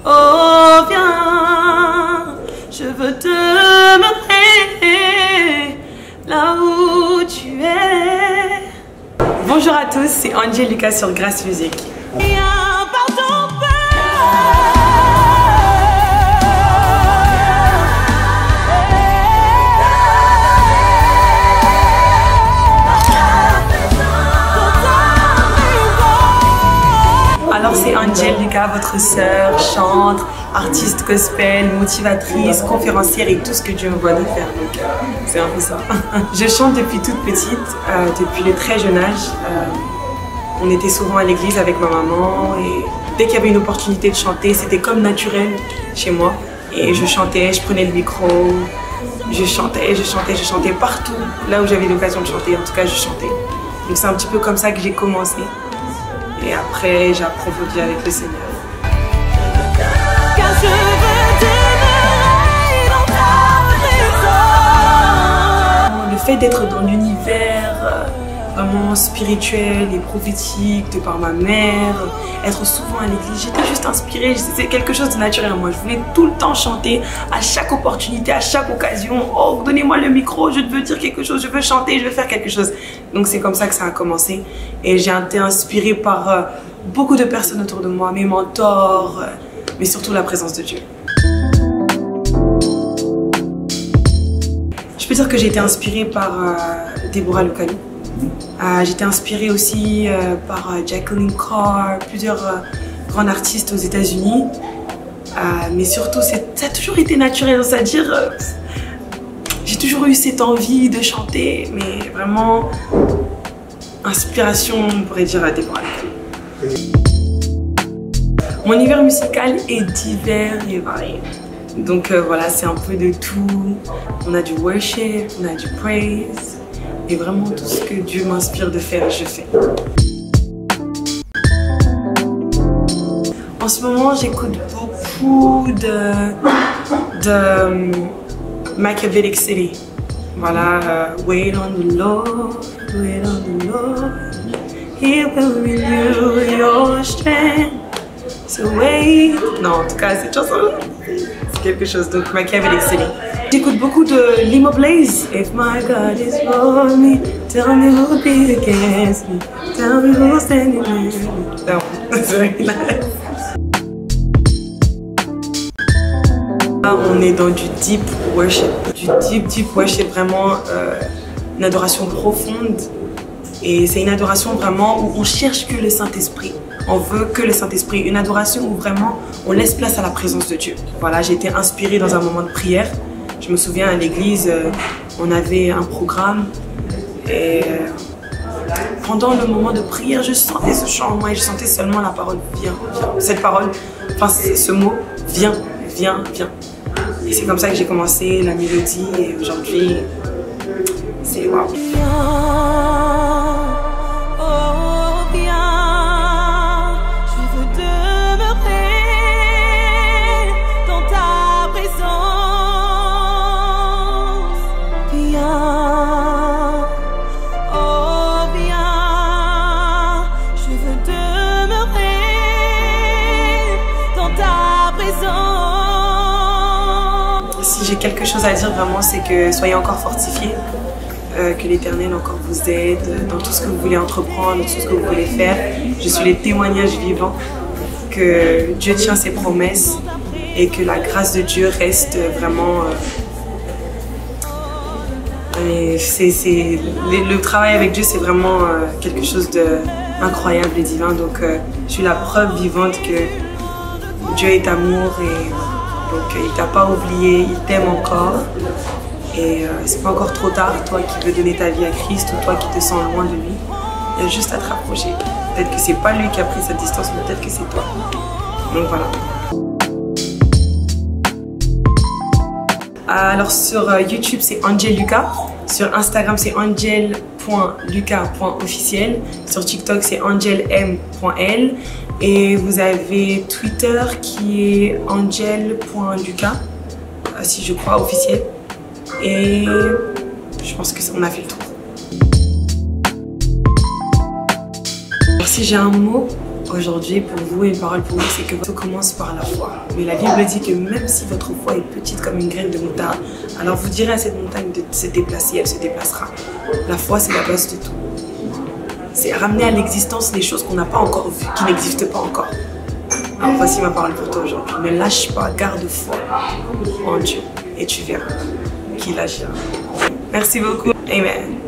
oh viens, je veux demeurer là où tu es. Bonjour à tous, c'est Angel Lucas sur Grâce Music. Alors c'est Angel Lucas, votre sœur, chante, artiste gospel, motivatrice, conférencière et tout ce que Dieu me voit de faire. Donc c'est un peu ça. Je chante depuis toute petite, depuis le très jeune âge. On était souvent à l'église avec ma maman et dès qu'il y avait une opportunité de chanter, c'était comme naturel chez moi. Et je chantais, je prenais le micro, je chantais partout. Là où j'avais l'occasion de chanter, en tout cas je chantais. Donc c'est un petit peu comme ça que j'ai commencé. Et après, j'ai approfondi avec le Seigneur. Car je veux demeurer dans ta présence. Le fait d'être dans l'univers vraiment spirituel et prophétique de par ma mère, être souvent à l'église, j'étais juste inspirée, c'est quelque chose de naturel. Moi, je voulais tout le temps chanter, à chaque opportunité, à chaque occasion. Oh, donnez-moi le micro, je veux dire quelque chose, je veux chanter, je veux faire quelque chose. Donc c'est comme ça que ça a commencé. Et j'ai été inspirée par beaucoup de personnes autour de moi, mes mentors, mais surtout la présence de Dieu. Je peux dire que j'ai été inspirée par Deborah Lucali. J'ai été inspirée aussi par Jacqueline Carr, plusieurs grands artistes aux États-Unis. Mais surtout, ça a toujours été naturel, c'est-à-dire j'ai toujours eu cette envie de chanter, mais vraiment inspiration, on pourrait dire, à Deborah Lucali. Mon univers musical est divers et varié. Donc voilà, c'est un peu de tout. On a du worship, on a du praise. Et vraiment tout ce que Dieu m'inspire de faire, je fais. En ce moment, j'écoute beaucoup de Machiavellic City. Voilà, wait on the Lord, wait on the Lord. He will renew your strength. So wait. Non, en tout cas, cette chanson, c'est quelque chose. Donc, Machiavellic City. J'écoute beaucoup de Limo Blaze. If my God is for me, tell me who'll be against me. Tell me who's standing with me. No, that's very nice. Là, on est dans du deep worship. Du deep worship, vraiment une adoration profonde. Et c'est une adoration vraiment où on cherche que le Saint-Esprit. On veut que le Saint-Esprit. Une adoration où vraiment on laisse place à la présence de Dieu. Voilà, j'ai été inspirée dans un moment de prière. Je me souviens à l'église, on avait un programme et pendant le moment de prière, je sentais ce chant en moi et je sentais seulement la parole viens, viens. Cette parole, enfin ce mot, viens, viens, viens. Et c'est comme ça que j'ai commencé la mélodie et aujourd'hui, c'est waouh. Si j'ai quelque chose à dire vraiment, c'est que soyez encore fortifiés, que l'Éternel encore vous aide dans tout ce que vous voulez entreprendre, dans tout ce que vous voulez faire. Je suis les témoignages vivants que Dieu tient ses promesses et que la grâce de Dieu reste vraiment... le travail avec Dieu, c'est vraiment quelque chose d'incroyable et divin. Donc je suis la preuve vivante que Dieu est amour et donc il t'a pas oublié, il t'aime encore. Et c'est pas encore trop tard, toi qui veux donner ta vie à Christ ou toi qui te sens loin de lui. Il y a juste à te rapprocher. Peut-être que c'est pas lui qui a pris cette distance, mais peut-être que c'est toi. Donc voilà. Alors sur YouTube c'est Angel Lucas, sur Instagram c'est angel.lucas.officiel, sur TikTok c'est angelm.l et vous avez Twitter qui est angel.lucas, si je crois officiel, et je pense qu'on a fait le tour. Alors, si j'ai un mot Aujourd'hui, pour vous, une parole pour vous, c'est que tout commence par la foi. Mais la Bible dit que même si votre foi est petite comme une graine de moutarde, alors vous direz à cette montagne de se déplacer, elle se déplacera. La foi, c'est la base de tout. C'est ramener à l'existence les choses qu'on n'a pas encore vues, qui n'existent pas encore. Alors voici ma parole pour toi aujourd'hui. Ne lâche pas, garde foi en Dieu et tu verras qu'il agira. Merci beaucoup. Amen.